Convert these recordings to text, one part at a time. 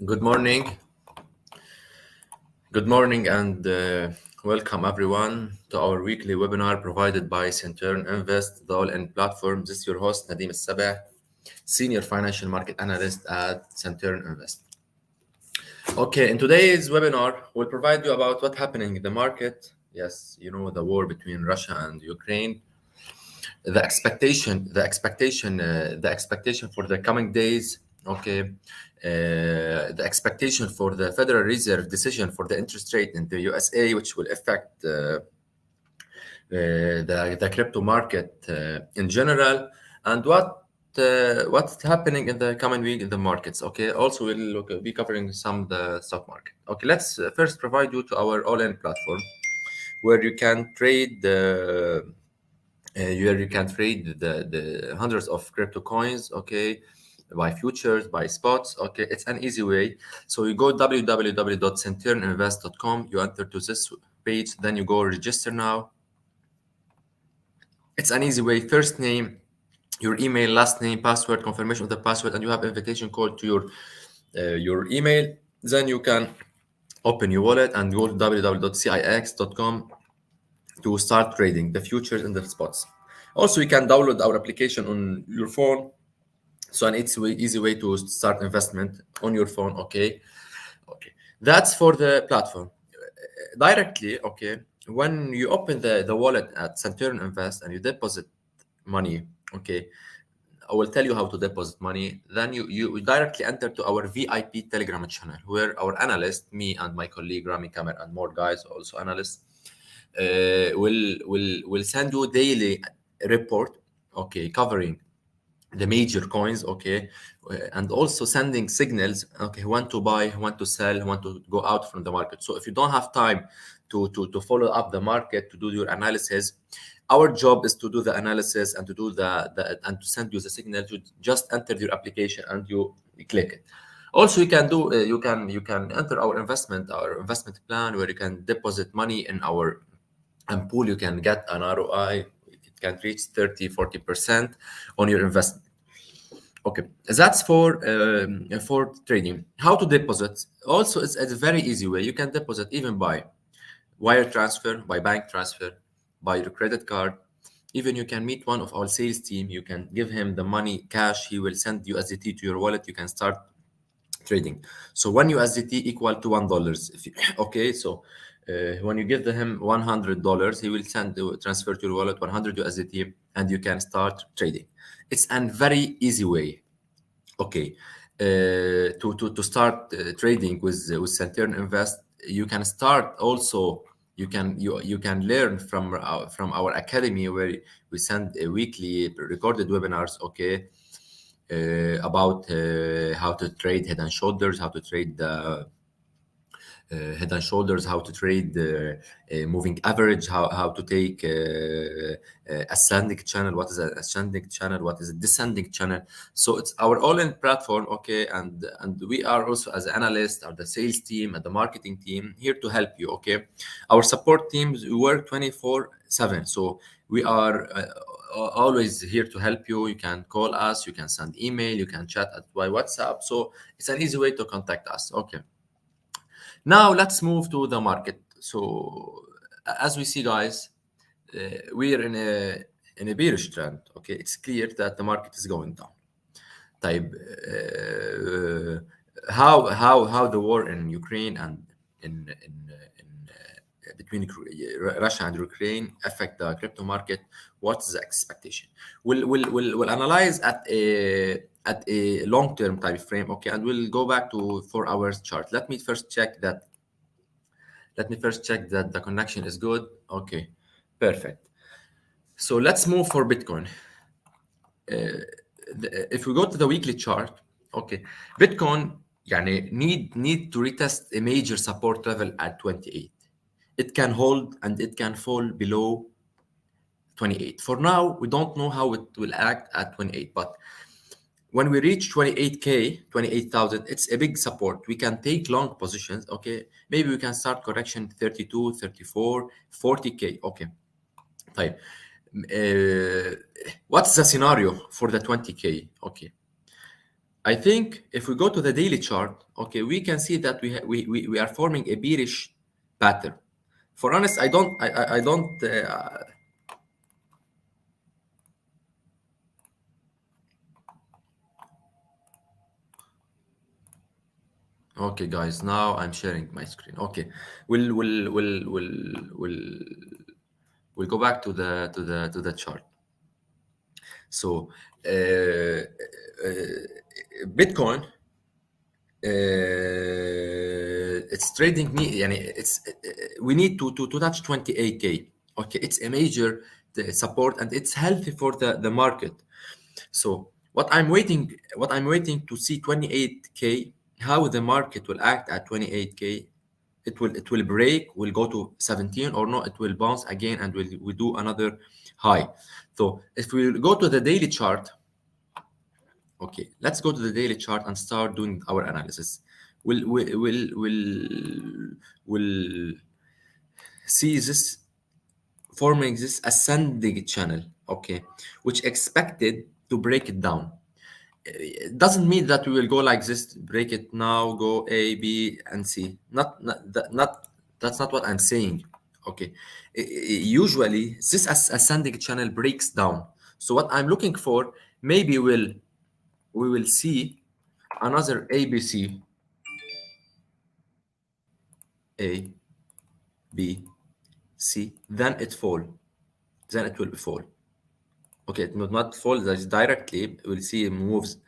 Good morning. Good morning and welcome everyone to our weekly webinar provided by Centurion Invest, the all-in platform. This is your host, Nadim Al-Sabah, Senior Financial Market Analyst at Centurion Invest. Okay, in today's webinar, we'll provide you about what's happening in the market. Yes, you know, the war between Russia and Ukraine. The expectation for the coming days. Okay, the expectation for the Federal Reserve decision for the interest rate in the USA, which will affect the crypto market in general, and what's happening in the coming week in the markets. Okay, also we'll be covering some of the stock market. Okay, let's first provide you to our all-in platform where you can trade the hundreds of crypto coins, okay, by futures, by spots. Okay, it's an easy way. So you go www.centurioninvest.com, you enter to this page, then you go register now. It's an easy way. First name, your email, last name, password, confirmation of the password, and you have invitation code to your email. Then you can open your wallet and go to www.cix.com to start trading the futures and the spots. Also, you can download our application on your phone. So it's an easy way to start investment on your phone. Okay. That's for the platform. Directly, okay, when you open the wallet at Centurion Invest and you deposit money, okay, I will tell you how to deposit money. Then you directly enter to our VIP Telegram channel where our analyst, me and my colleague Rami Kamer and more guys, also analysts, will send you daily report, okay, covering the major coins, okay, and also sending signals, okay, when to buy, when to sell, when to go out from the market. So if you don't have time to follow up the market, to do your analysis, our job is to do the analysis and to do the and to send you the signal. You just enter your application and you click it. Also, you can do you can enter our investment plan where you can deposit money in our pool. You can get an ROI. It can reach 30-40% on your investment. Okay, that's for trading. How to deposit? Also, it's a very easy way. You can deposit even by wire transfer, by bank transfer, by your credit card. Even you can meet one of our sales team. You can give him the money cash. He will send USDT to your wallet. You can start trading. So one USDT equal to $1. Okay, so when you give him $100, he will transfer to your wallet 100 USDT, and you can start trading. It's a very easy way, okay, to start trading with Centurion Invest. You can start also. You can learn from our academy where we send weekly recorded webinars, okay, about how to trade head and shoulders, how to trade the head and shoulders, how to trade moving average, how to take ascending channel, what is an ascending channel, what is a descending channel. So it's our all-in platform, okay, and we are also, as analysts, are the sales team and the marketing team here to help you, okay. Our support teams work 24/7, so we are always here to help you. You can call us, you can send email, you can chat by WhatsApp. So it's an easy way to contact us, okay. Now let's move to the market. So as we see, guys, we are in a bearish trend. Okay, it's clear that the market is going down. Type how the war in Ukraine and in between Russia and Ukraine affect the crypto market. What's the expectation? We'll analyze at a long-term time frame, okay, and we'll go back to 4 hours chart. Let me first check that the connection is good. Okay, perfect. So let's move for Bitcoin. If we go to the weekly chart, okay, Bitcoin need to retest a major support level at 28. It can hold and it can fall below 28. For now, we don't know how it will act at 28, but when we reach 28K, 28,000, it's a big support. We can take long positions, okay? Maybe we can start correction 32, 34, 40K, okay. Type. What's the scenario for the 20K? Okay. I think if we go to the daily chart, okay, we can see that we are forming a bearish pattern. For honest, I don't. Okay, guys, now I'm sharing my screen. Okay, we'll we'll go back to the chart. So, Bitcoin, it's trading me. Yani it's we need to touch 28K. Okay, it's a major support and it's healthy for the market. So what I'm waiting to see 28K, how the market will act at 28K. It will break, will go to 17 or no, it will bounce again and will do another high. So if we go to the daily chart, okay, let's go to the daily chart and start doing our analysis. We'll see this forming this ascending channel, okay, which expected to break it down. It doesn't mean that we will go like this, break it now, go A, B, and C. Not that's not what I'm saying. Okay, usually this ascending channel breaks down. So what I'm looking for, maybe we will see another ABC, A, B, C, then it fall, then it will fall. Okay, it will not fall that directly. We'll see moves.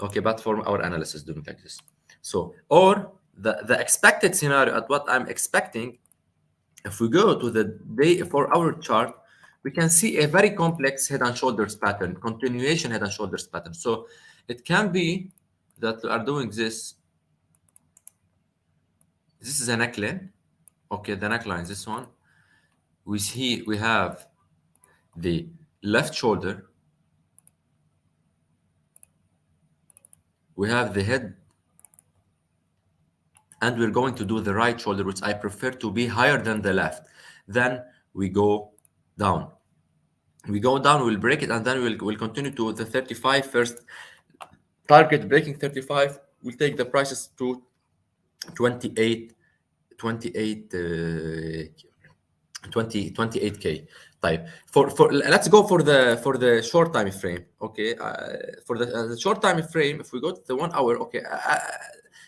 Okay, but for our analysis doing like this. So, or the expected scenario at what I'm expecting, if we go to the day for our chart, we can see a very complex head and shoulders pattern, continuation head and shoulders pattern. So it can be that we are doing this. This is a neckline. Okay, the neckline, this one. We see we have the left shoulder, we have the head, and we're going to do the right shoulder, which I prefer to be higher than the left. Then we go down. We go down, we'll break it, and then we'll continue to the 35 first target, breaking 35. We'll take the prices to 28, 28, 28K type. For let's go for the short time frame. Okay, for the short time frame, if we go to the 1 hour, okay,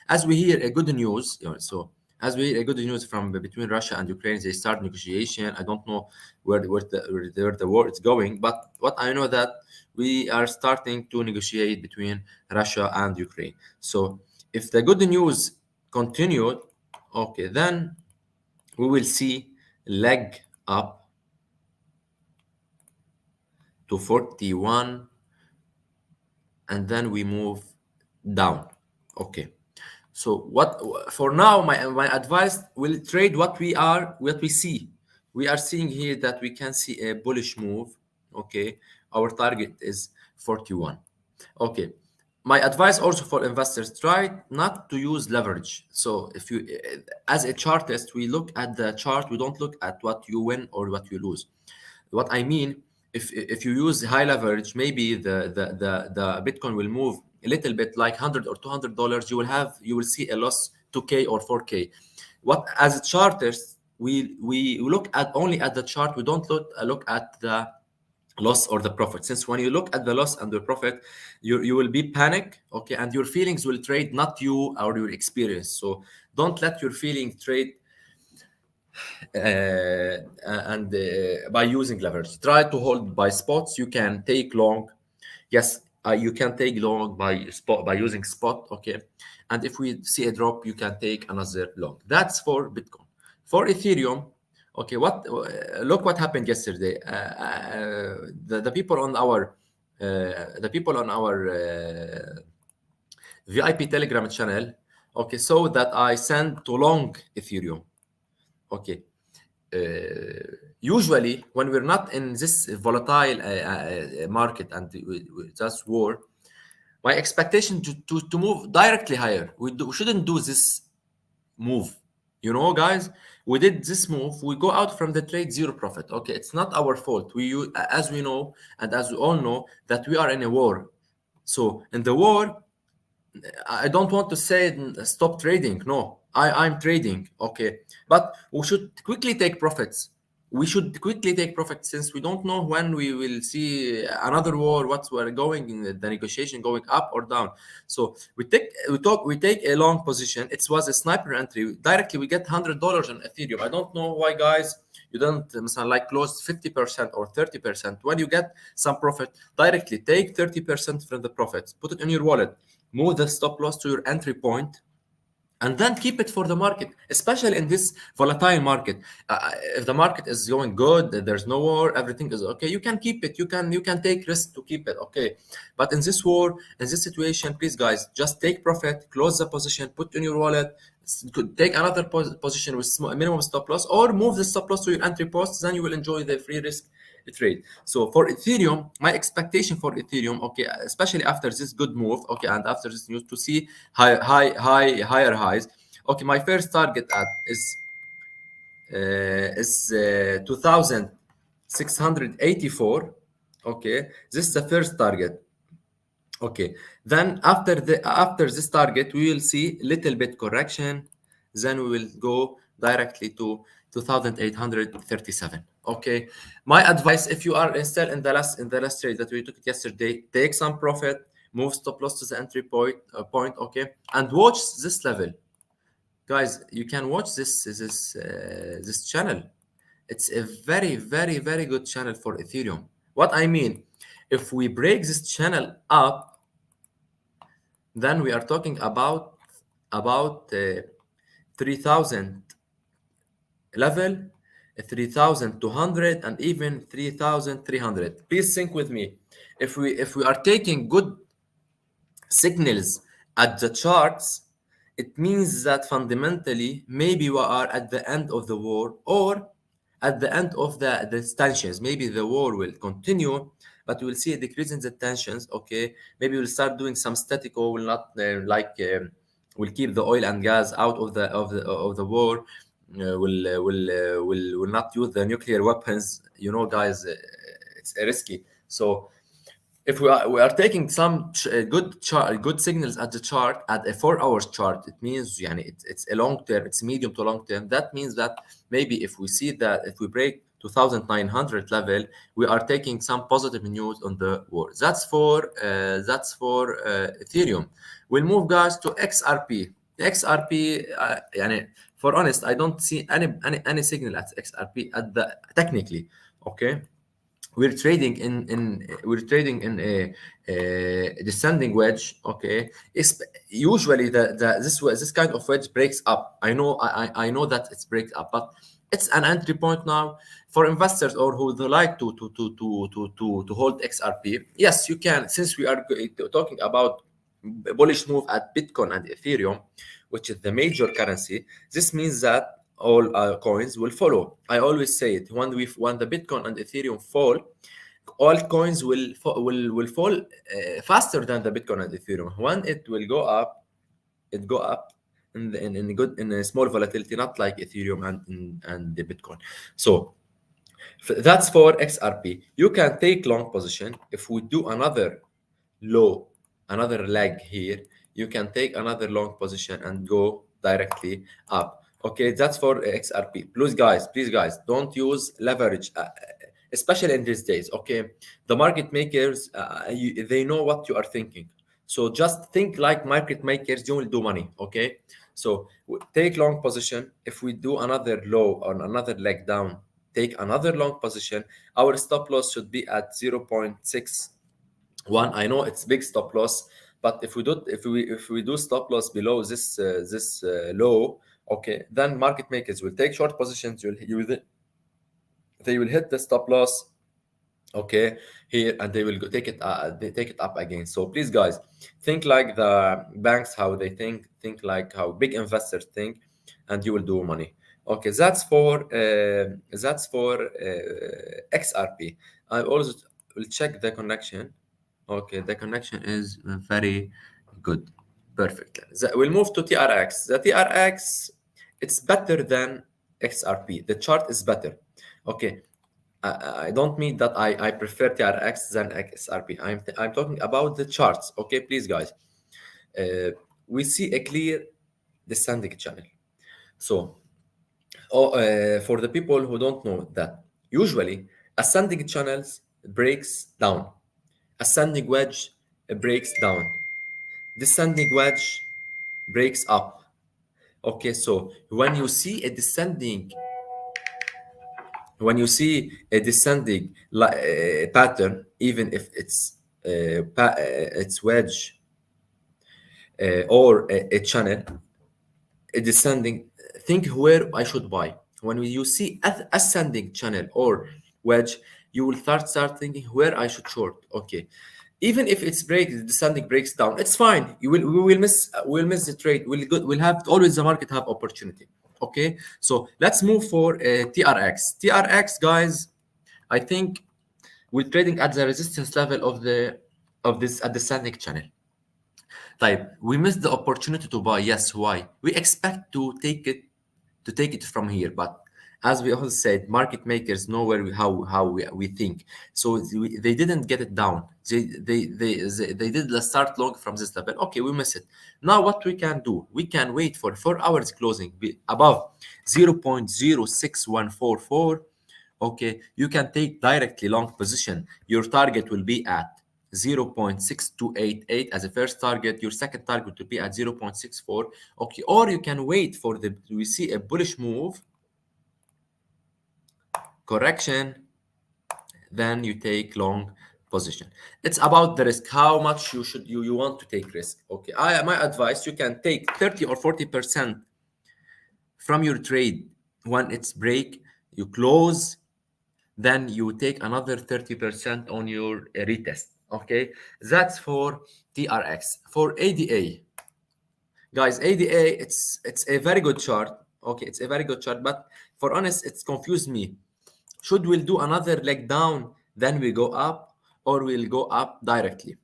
as we hear a good news, so as we hear a good news from between Russia and Ukraine, they start negotiation. I don't know where the war is going, but what I know that we are starting to negotiate between Russia and Ukraine. So if the good news continued, okay, then we will see leg up to 41 and then we move down. Okay, so what for now my advice will trade what we see. We are seeing here that we can see a bullish move. Okay, our target is 41. Okay, my advice also for investors, try not to use leverage. So if you as a chartist, we look at the chart, we don't look at what you win or what you lose. What I mean, if you use high leverage, maybe the Bitcoin will move a little bit, like $100 or $200. You will see a loss 2K or 4K. What as charters, we look at only at the chart. We don't look at the loss or the profit. Since when you look at the loss and the profit, you will be panic, okay, and your feelings will trade, not you or your experience. So don't let your feeling trade and by using leverage. Try to hold by spots. You can take long. Yes, you can take long by using spot. Okay, and if we see a drop, you can take another long. That's for Bitcoin. For Ethereum, okay, what look what happened yesterday. The people on our VIP Telegram channel, okay, so that I sent to long Ethereum. Okay, usually when we're not in this volatile market and just war, my expectation to move directly higher. We shouldn't do this move. Guys, we did this move. We go out from the trade zero profit. Okay, it's not our fault. As we know and as we all know that we are in a war. So in the war, I don't want to say stop trading. No, I'm trading. Okay, but we should quickly take profits. We should quickly take profits since we don't know when we will see another war. What's we're going in the negotiation going up or down. So we take a long position. It was a sniper entry. Directly we get $100 on Ethereum. I don't know why, guys. You don't like close 50% or 30%. When you get some profit, directly take 30% from the profits, put it in your wallet, move the stop loss to your entry point, and then keep it for the market, especially in this volatile market. If the market is going good, there's no war, everything is okay, you can keep it, you can take risk to keep it, okay. But in this war, in this situation, please guys, just take profit, close the position, put in your wallet, take another position with minimum stop loss, or move the stop loss to your entry post, then you will enjoy the free risk trade. So for Ethereum, my expectation for Ethereum, okay, especially after this good move, okay, and after this news, to see higher highs. Okay, my first target at is 2,684. Okay, this is the first target. Okay, then after this target, we will see little bit correction. Then we will go directly to 2,837. Okay, my advice, if you are still in the last trade that we took it yesterday, take some profit, move stop loss to the entry point. Okay, and watch this level, guys. You can watch this channel. It's a very good channel for Ethereum. What I mean, if we break this channel up, then we are talking about 3,000 level, 3,200, and even 3,300. Please think with me. If we are taking good signals at the charts, it means that fundamentally maybe we are at the end of the war, or at the end of the tensions. Maybe the war will continue, but we'll see a decrease in the tensions. Okay, maybe we'll start doing some static, or will not we'll keep the oil and gas out of the war. Will not use the nuclear weapons. Guys, it's risky. So if we are taking some good signals at the chart, at a 4 hours chart, it means it's a long term, it's medium to long term. That means that maybe if we see that if we break 2,900 level, we are taking some positive news on the war. That's for Ethereum. We'll move, guys, to XRP. XRP, for honest, I don't see any signal at XRP at the technically. Okay, we're trading in a descending wedge. Okay, usually this kind of wedge breaks up. I know that it's breaks up, but it's an entry point now for investors, or who would like to hold XRP. Yes, you can, since we are talking about bullish move at Bitcoin and Ethereum, which is the major currency. This means that all coins will follow. I always say it, when the Bitcoin and Ethereum fall, all coins will fall faster than the Bitcoin and Ethereum. When it will go up, it go up in a small volatility, not like Ethereum and the Bitcoin. So that's for XRP. You can take long position. If we do another leg here, you can take another long position and go directly up. Okay, that's for XRP. Please guys, don't use leverage, especially in these days. Okay, the market makers, they know what you are thinking. So just think like market makers, you will do money. Okay, so take long position. If we do another low or another leg down, take another long position. Our stop loss should be at 0.61. I know it's big stop loss, but if we do stop loss below this low, okay, then market makers will take short positions. They will hit the stop loss, okay, here, and they will go take it up again. So please, guys, think like the banks, how they think like how big investors think, and you will do money. Okay, that's for XRP. I also will check the connection. Okay, the connection is very good. Perfect. We'll move to TRX. The TRX, it's better than XRP. The chart is better. Okay, I don't mean that I prefer TRX than XRP. I'm talking about the charts. Okay, please, guys. uh, we see a clear descending channel. So for the people who don't know that, usually ascending channels breaks down, ascending wedge breaks down, descending wedge breaks up. Okay, so when you see a descending pattern, even if it's wedge or a channel, a descending, think where I should buy. When you see ascending channel or wedge, you will start thinking where I should short. Okay, even if it's descending breaks down, it's fine. We will miss the trade. We'll have always the market have opportunity. Okay, so let's move for TRX. TRX, guys, I think we're trading at the resistance level of this at descending channel. طيب, we missed the opportunity to buy. Yes, why? We expect to take it from here, but as we all said, market makers know how we think. So they didn't get it down. They did the start long from this level. Okay, we miss it. Now what we can do? We can wait for 4 hours closing above 0.06144. Okay, you can take directly long position. Your target will be at 0.6288 as a first target. Your second target will be at 0.64. Okay, or you can wait for we see a bullish move, correction, then you take long position. It's about the risk, how much you want to take risk. Okay, my advice, you can take 30 or 40% from your trade. When it's break, you close, then you take another 30% on your retest. Okay, that's for TRX. For ADA, guys, ADA, it's a very good chart. Okay, it's a very good chart, but for honest, it's confused me. Should we do another leg down, then we go up, or we'll go up directly?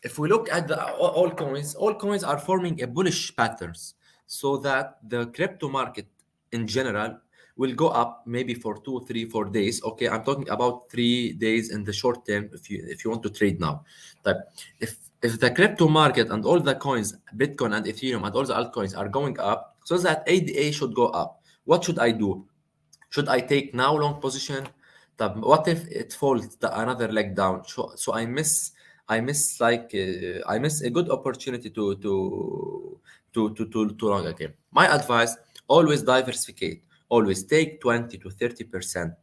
If we look at the all coins are forming a bullish patterns, so that the crypto market in general will go up maybe for 2 3 4 days. Okay, I'm talking about 3 days in the short term if you want to trade now. But if the crypto market and all the coins, Bitcoin and Ethereum and all the altcoins are going up, so that ADA should go up, what should I do? Should I take now long position? What if it falls another leg down? So I miss a good opportunity to long again. My advice: always diversificate. Always take 20 to 30%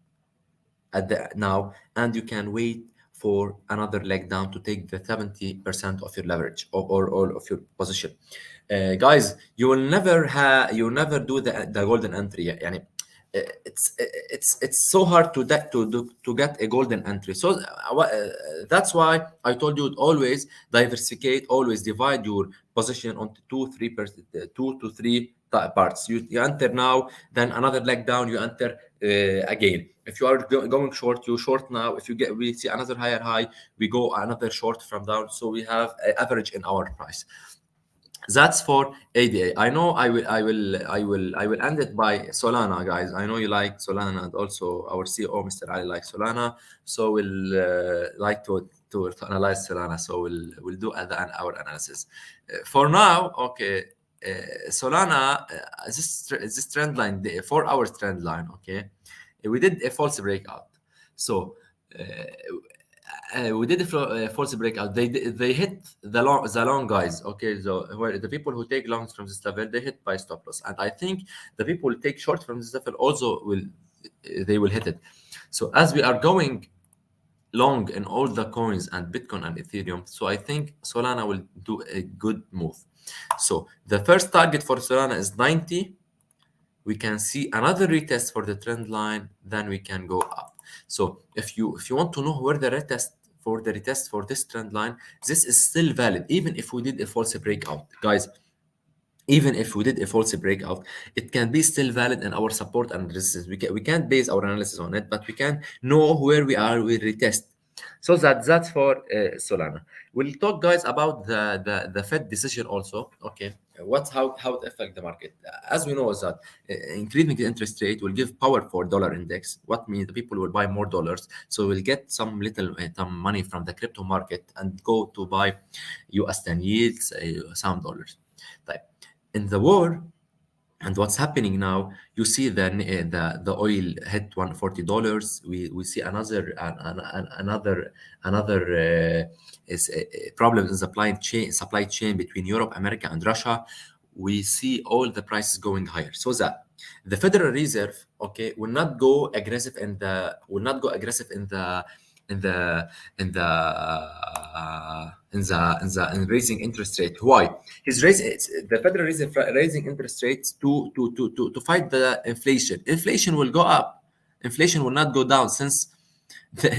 at the now, and you can wait for another leg down to take the 70% of your leverage or of your position. Guys, you will never do the golden entry. يعني, it's so hard to get a golden entry. So that's why I told you, always diversificate, always divide your position onto 2 to 3 parts. You enter now, then another leg down, you enter again. If you are going short, you short now. If we see another higher high, we go another short from down. So we have an average in our price. That's for ADA. I know I will end it by Solana, guys. I know you like Solana, and also our CEO, Mr. Ali, likes Solana. So we'll like to analyze Solana. So we'll do our analysis. For now, okay. Solana, this trend line, the 4 hour trend line. Okay, we did a false breakout. So we did a false breakout. They hit the long guys. Okay, so where the people who take longs from this level, they hit by stop loss, and I think the people who take short from this level also will hit it. So as we are going long in all the coins and Bitcoin and Ethereum, so I think Solana will do a good move. So the first target for Solana is 90. We can see another retest for the trend line, then we can go up. So if you want to know where the retest for this trend line, this is still valid, even if we did a false breakout, guys. Even if we did a false breakout, it can be still valid in our support and resistance. We can't base our analysis on it, but we can know where we are with retest. So that's for Solana. We'll talk, guys, about the Fed decision also. Okay, how it affect the market. As we know is that increasing the interest rate will give power for dollar index. What means the people will buy more dollars, so we'll get some little some money from the crypto market and go to buy US 10 yields, some dollars. Type in the war. And what's happening now? You see the oil hit $140. We see another problem in the supply chain between Europe, America, and Russia. We see all the prices going higher. So that the Federal Reserve, okay, will not go aggressive in the in the in raising interest rate. Why? The Federal Reserve raising interest rates to fight the inflation. Inflation will go up. Inflation will not go down since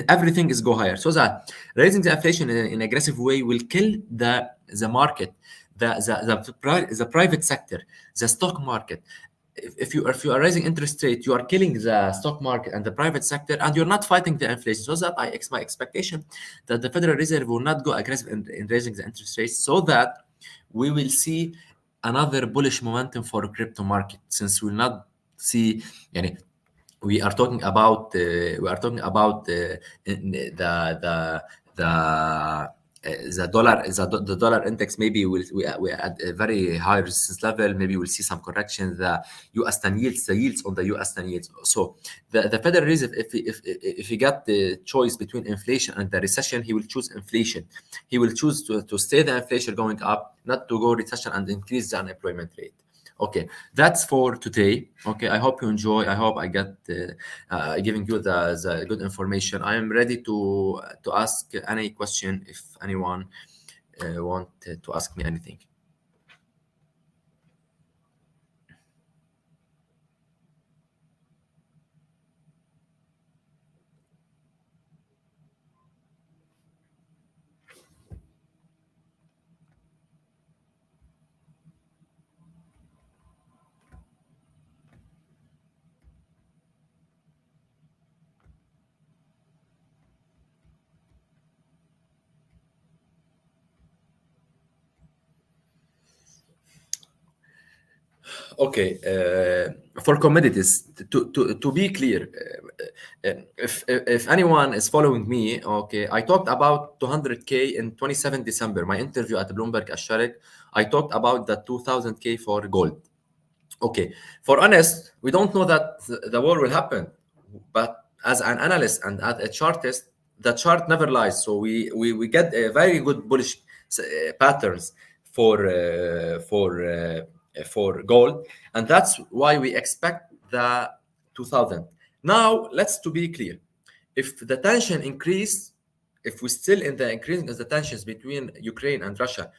everything is go higher. So that raising the inflation in an aggressive way will kill the market, the private sector, the stock market. If you are raising interest rate, you are killing the stock market and the private sector, and you're not fighting the inflation. So that my expectation that the Federal Reserve will not go aggressive in raising the interest rates, so that we will see another bullish momentum for crypto market, since we'll not see, yani, the dollar index. Maybe we at a very high resistance level. Maybe we'll see some correction. The US 10 yields, the yields on the US 10 yields. So the Federal Reserve, if he got the choice between inflation and the recession, he will choose inflation. He will choose to stay the inflation going up, not to go recession and increase the unemployment rate. Okay, that's for today. Okay, I hope you enjoy. I hope I got giving you the good information. I am ready to ask any question if anyone want to ask me anything. Okay, for commodities, to be clear, if anyone is following me, okay, I talked about 200K in 27 December, my interview at Bloomberg Asharik. I talked about the 2000K for gold. Okay, for honest, we don't know that the war will happen, but as an analyst and as a chartist, the chart never lies. So we get a very good bullish patterns for for gold, and that's why we expect the 2000. Now let's to be clear, if the tension increase, if we still in the increasing of the tensions between Ukraine and Russia,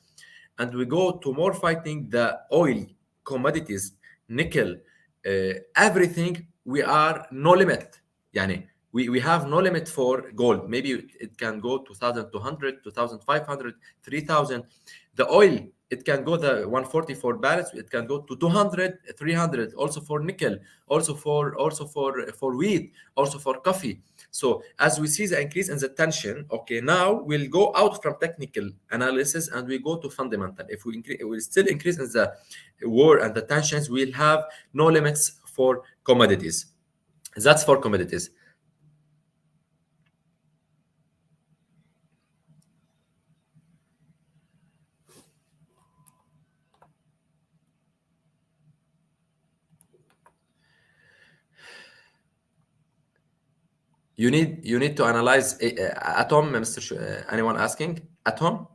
and we go to more fighting the oil, commodities, nickel, everything, we are no limit. Yani, we have no limit for gold. Maybe it can go 2,200, 2,500, 3,000. The oil, it can go the 144 barrels. It can go to 200, 300. Also for nickel, also for wheat, also for coffee. So as we see the increase in the tension, okay, now we'll go out from technical analysis and we go to fundamental. If we increase, we still increase in the war and the tensions, we'll have no limits for commodities. That's for commodities. You need to analyze atom, Mr. Anyone asking atom?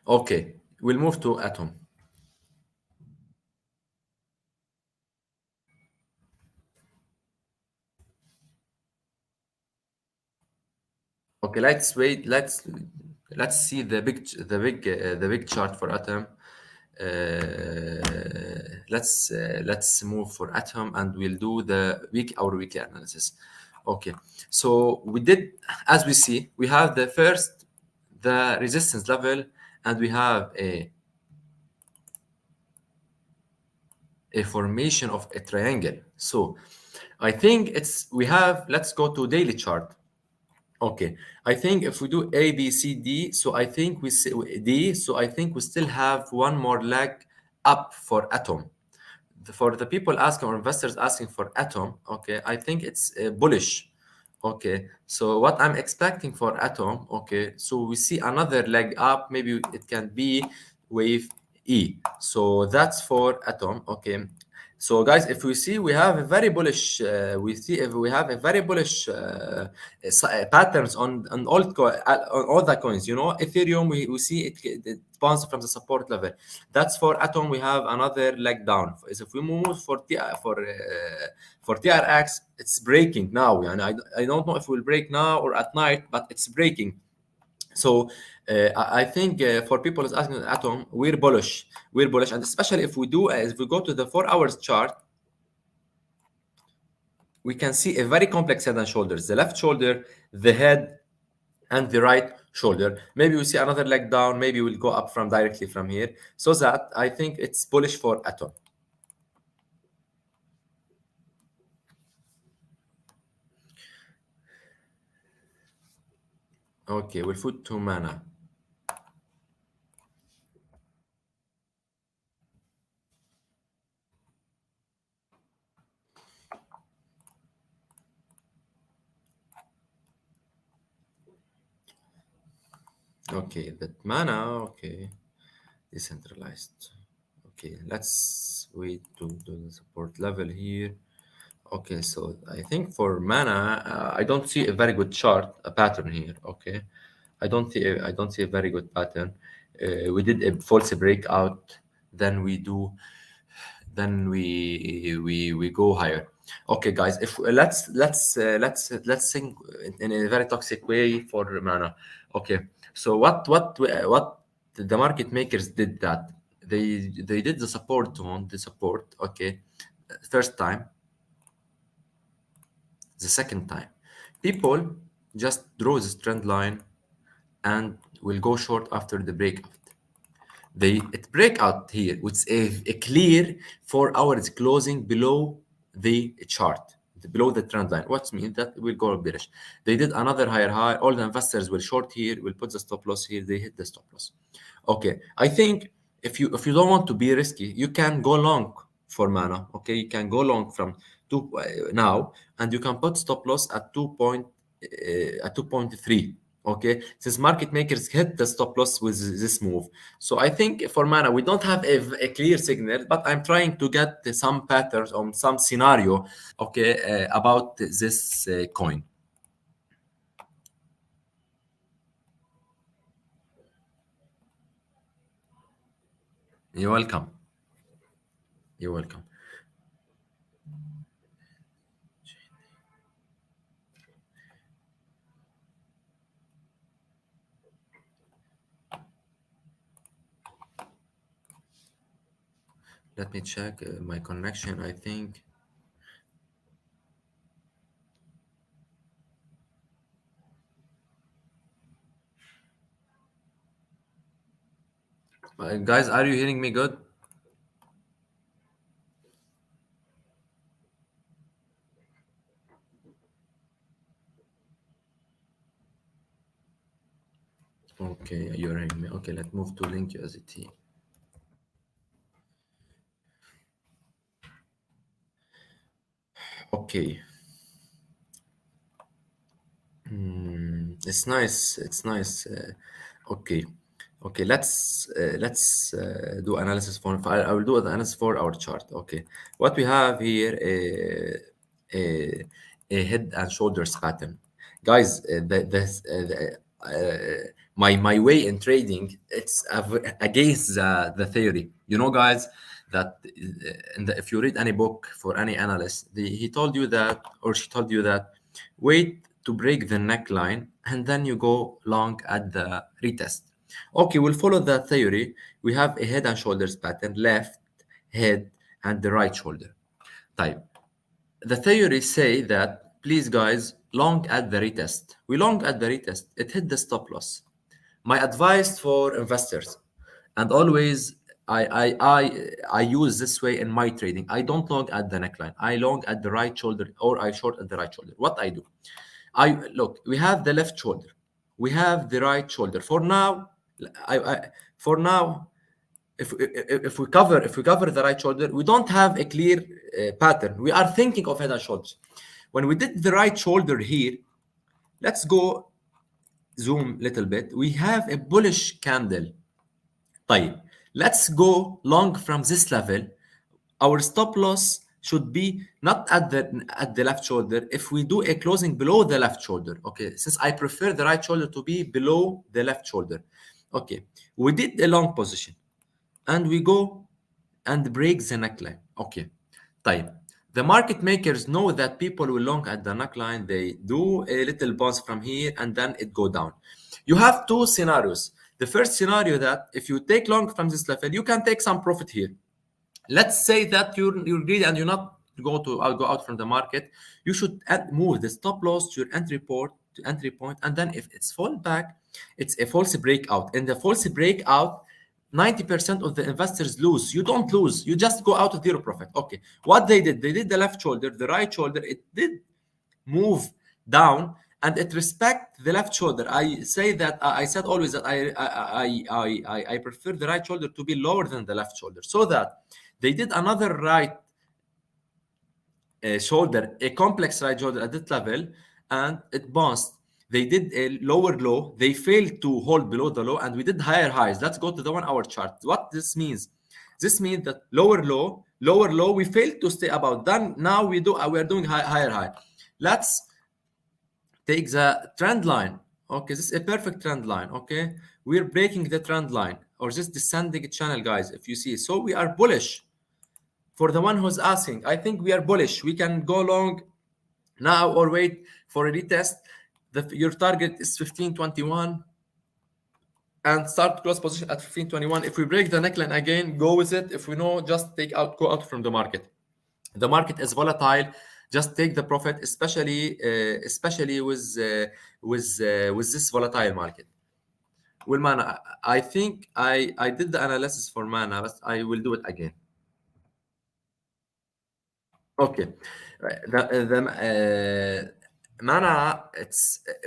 Okay, we'll move to atom. Okay, let's wait. Let's see the big chart for atom. Let's move for atom and we'll do our weekly analysis. Okay, so we did, as we see, we have the resistance level, and we have a formation of a triangle. So I think it's we have, let's go to daily chart. Okay, I think if we do A, B, C, D, so I think D, so I think we still have one more leg up for Atom. For the people asking or investors asking for Atom, okay, I think it's bullish. Okay, so what I'm expecting for Atom, okay, so we see another leg up, maybe it can be wave E. So that's for Atom, okay. So guys, if we see we have a very bullish, we see if we have a very bullish patterns on all the coins. You know, Ethereum, we see it bounce from the support level. That's for Atom. We have another leg down. Is if we move for TRX, it's breaking now. And I don't know if we'll break now or at night, but it's breaking. So I think for people who's asking Atom, we're bullish. We're bullish, and especially if we go to the 4 hours chart, we can see a very complex head and shoulders. The left shoulder, the head, and the right shoulder. Maybe we see another leg down. Maybe we'll go up from directly from here. So that I think it's bullish for Atom. Okay, we'll put 2 mana. Okay, that mana. Okay, decentralized. Okay, let's wait to do the support level here. Okay, so I think for mana, I don't see a very good chart, a pattern here. Okay, I don't see a very good pattern. We did a false breakout, then we go higher. Okay, guys, if let's think in a very toxic way for mana. Okay, so what the market makers did that they did the support on the support. Okay, first time, the second time, people just draw this trend line and will go short after the breakout. It break out here with a clear 4 hours closing below the chart, below the trend line. What means that will go bearish. They did another higher high. All the investors will short here, will put the stop loss here. They hit the stop loss. Okay, I think if you don't want to be risky, you can go long for mana. Okay, you can go long from two now, and you can put stop loss at 2.3. Okay, since market makers hit the stop loss with this move, so I think for mana we don't have a clear signal, but I'm trying to get some patterns on some scenario. Okay, about this coin. You're welcome. You're welcome. Let me check my connection. I think. Guys, are you hearing me good? Okay, you're hearing me. Okay, let's move to link USDT. Okay. It's nice. It's nice. Okay. Okay. Let's do analysis for. I will do the analysis for our chart. Okay. What we have here, a head and shoulders pattern, guys. My way in trading, it's against the theory. You know, guys, that if you read any book for any analyst, he told you that, or she told you that, wait to break the neckline and then you go long at the retest. Okay, we'll follow that theory. We have a head and shoulders pattern, left head and the right shoulder type. The theory say that, please guys, long at the retest. We long at the retest. It hit the stop loss. My advice for investors, and always I use this way in my trading. I don't long at the neckline. I long at the right shoulder, or I short at the right shoulder. What I do, I look. We have the left shoulder, we have the right shoulder. For now, for now, if we cover the right shoulder, we don't have a clear pattern. We are thinking of head and shoulders. When we did the right shoulder here, let's go zoom little bit. We have a bullish candle. طيب, let's go long from this level. Our stop loss should be not at the left shoulder. If we do a closing below the left shoulder, okay, since I prefer the right shoulder to be below the left shoulder. Okay, we did a long position and we go and break the neckline. Okay, طيب, the market makers know that people will long at the neckline. They do a little bounce from here and then it go down. You have two scenarios. The first scenario, that if you take long from this level, you can take some profit here. Let's say that you're greedy and you're not go out from the market. You should move the stop loss to your entry point, and then if it's fall back, it's a false breakout. In the false breakout, 90% of the investors lose. You don't lose. You just go out with zero profit. Okay, what they did the left shoulder, the right shoulder, it did move down, and it respect the left shoulder. I say that I said always that I prefer the right shoulder to be lower than the left shoulder, so that they did another right shoulder, a complex right shoulder at that level, and it bounced. They did a lower low. They failed to hold below the low, and we did higher highs. Let's go to the 1 hour chart. What this means? This means that lower low, we failed to stay above. Then now we are doing higher high. Let's take the trend line. Okay, this is a perfect trend line. Okay, we're breaking the trend line, or this descending channel, guys, if you see. So we are bullish. For the one who's asking, I think we are bullish. We can go long now or wait for a retest. Your target is 1521 and start close position at 1521. If we break the neckline again, go with it. If we know, just go out from the market. The market is volatile. Just take the profit, especially with this volatile market. Well, Mana, I think I did the analysis for Mana, but I will do it again. Okay, Mana,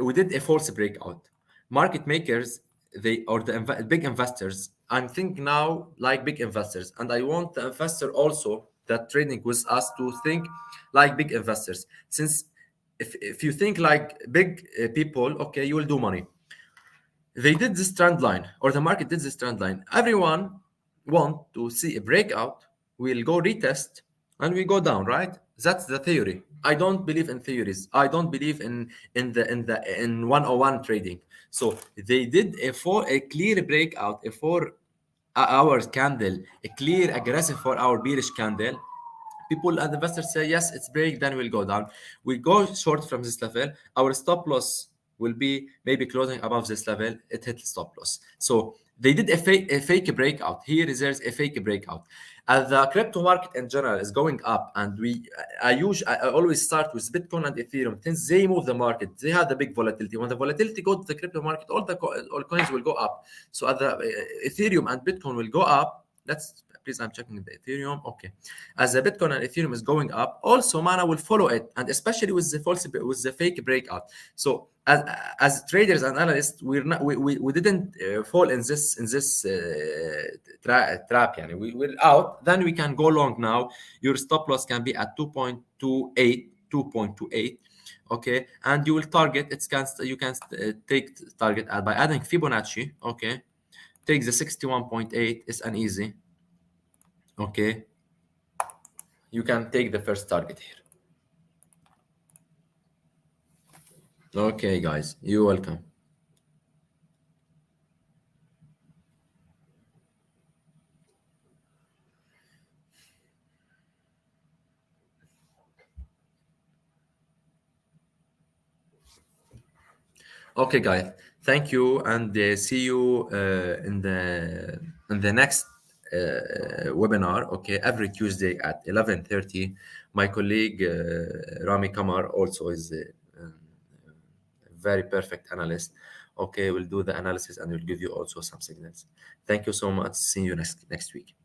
we did a false breakout. Market makers, the big investors. I'm thinking now like big investors, and I want the investor also that trading with us to think like big investors. Since if you think like big people, okay, you will do money. They did this trend line, or the market did this trend line. Everyone want to see a breakout. We'll go retest and we go down, right? That's the theory. I don't believe in theories. I don't believe in 101 trading. So they did a clear breakout, a 4 hours candle, a clear aggressive 4 hour bearish candle. People and investors say yes, it's break, then we'll go down. We go short from this level. Our stop loss will be maybe closing above this level. It hit stop loss. So they did a fake breakout. Here there's a fake breakout. As the crypto market in general is going up, and I always start with Bitcoin and Ethereum. Since they move the market, they have the big volatility. When the volatility goes to the crypto market, all coins will go up. So as the Ethereum and Bitcoin will go up. Please, I'm checking the Ethereum. Okay, as the Bitcoin and Ethereum is going up, also Mana will follow it, and especially with the fake breakout. So as traders and analysts, we didn't fall in this trap. Yani we're out. Then we can go long now. Your stop loss can be at 2.28. Okay, and you will target. You can take target by adding Fibonacci. Okay, take the 61.8. It's an easy. Okay, you can take the first target here. Okay, guys, you're welcome. Okay, guys, thank you, and see you in the next webinar. Okay, every Tuesday at 11:30. My colleague Rami Kamar also is a very perfect analyst. Okay, we'll do the analysis and we'll give you also some signals. Thank you so much. See you next week.